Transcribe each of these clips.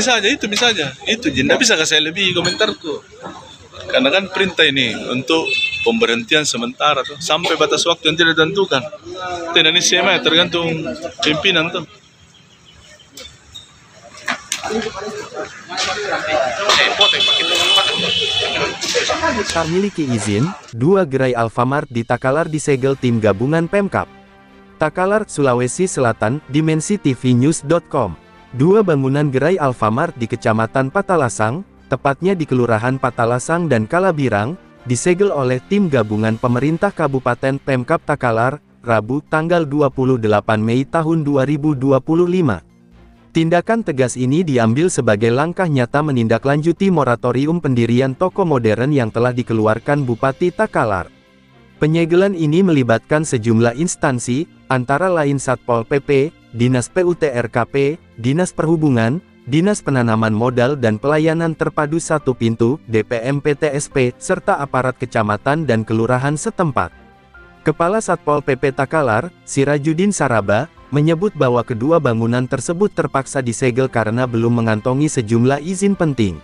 saja, itu misalnya. Itu tidak bisa saya lebih komentarku. Karena kan perintah ini untuk pemberhentian sementara tuh sampai batas waktu yang tidak ditentukan. Itu Indonesia mah tergantung pimpinan tuh. Tak miliki izin, 2 gerai Alfamart di Takalar disegel tim gabungan Pemkab. Takalar, Sulawesi Selatan, dimensitv-news.com. 2 bangunan gerai Alfamart di Kecamatan Patalasang, tepatnya di Kelurahan Patalasang dan Kalabirang, disegel oleh tim gabungan pemerintah Kabupaten Pemkab Takalar, Rabu, tanggal 28 Mei tahun 2025. Tindakan tegas ini diambil sebagai langkah nyata menindaklanjuti moratorium pendirian toko modern yang telah dikeluarkan Bupati Takalar. Penyegelan ini melibatkan sejumlah instansi, antara lain Satpol PP, Dinas PUTRKP, Dinas Perhubungan, Dinas Penanaman Modal dan Pelayanan Terpadu Satu Pintu, DPM-PTSP, serta aparat kecamatan dan kelurahan setempat. Kepala Satpol PP Takalar, Sirajuddin Saraba, menyebut bahwa kedua bangunan tersebut terpaksa disegel karena belum mengantongi sejumlah izin penting.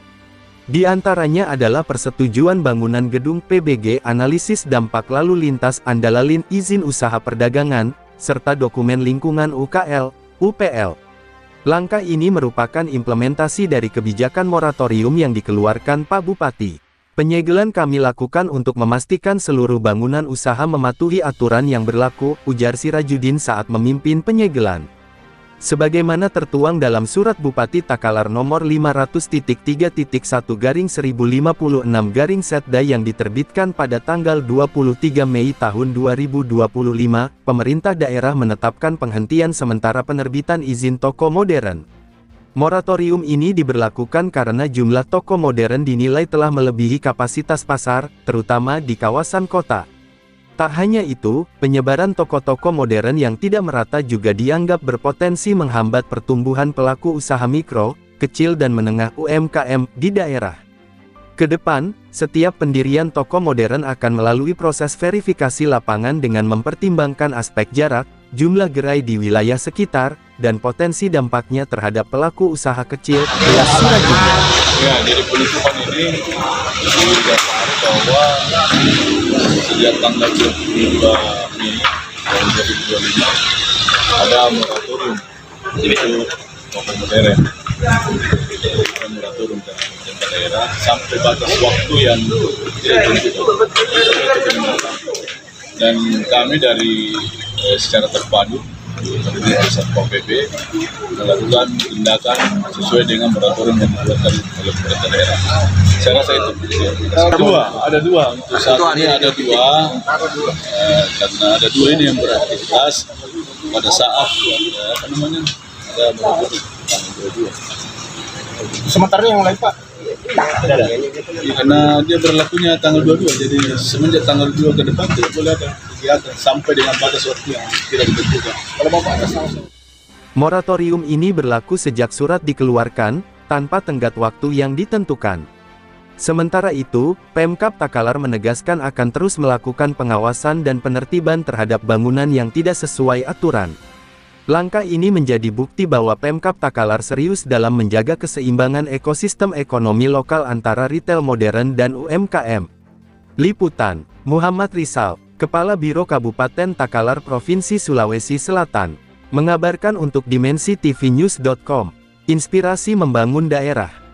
Di antaranya adalah persetujuan bangunan gedung PBG analisis dampak lalu lintas Andalalin izin usaha perdagangan, serta dokumen lingkungan UKL, UPL. Langkah ini merupakan implementasi dari kebijakan moratorium yang dikeluarkan Pak Bupati. Penyegelan kami lakukan untuk memastikan seluruh bangunan usaha mematuhi aturan yang berlaku, ujar Sirajuddin saat memimpin penyegelan. Sebagaimana tertuang dalam Surat Bupati Takalar nomor 500.3.1/1056-Setda yang diterbitkan pada tanggal 23 Mei tahun 2025, pemerintah daerah menetapkan penghentian sementara penerbitan izin toko modern. Moratorium ini diberlakukan karena jumlah toko modern dinilai telah melebihi kapasitas pasar, terutama di kawasan kota. Tak hanya itu, penyebaran toko-toko modern yang tidak merata juga dianggap berpotensi menghambat pertumbuhan pelaku usaha mikro, kecil dan menengah UMKM di daerah. Kedepan, setiap pendirian toko modern akan melalui proses verifikasi lapangan dengan mempertimbangkan aspek jarak, jumlah gerai di wilayah sekitar, dan potensi dampaknya terhadap pelaku usaha kecil. Ya, dari penutupan ini didasari bahwa sejak tanggal 22 Mei tahun 2025 ada moratorium untuk toko modern. Ada moratorium dari pemerintah daerah sampai batas waktu yang tidak ditentukan. Dan kami dari secara terpadu terdiri dari Satpol PP melakukan tindakan sesuai dengan peraturan yang dikeluarkan oleh pemerintah daerah. Saya rasa itu. Ada dua. Untuk saat ini ada dua, karena ada dua ini yang beraktivitas pada saat ada moratorium tanggal 22. Sementara yang lain Pak? Karena dia berlakunya tanggal 22, jadi semenjak tanggal 2 ke depan tidak boleh ada kegiatan sampai dengan batas waktu yang tidak ditentukan. Kalau Bapak atas langsung. Moratorium ini berlaku sejak surat dikeluarkan, tanpa tenggat waktu yang ditentukan. Sementara itu, Pemkab Takalar menegaskan akan terus melakukan pengawasan dan penertiban terhadap bangunan yang tidak sesuai aturan. Langkah ini menjadi bukti bahwa Pemkab Takalar serius dalam menjaga keseimbangan ekosistem ekonomi lokal antara retail modern dan UMKM. Liputan, Muhammad Rizal, Kepala Biro Kabupaten Takalar Provinsi Sulawesi Selatan, mengabarkan untuk dimensitv-news.com. Inspirasi membangun daerah.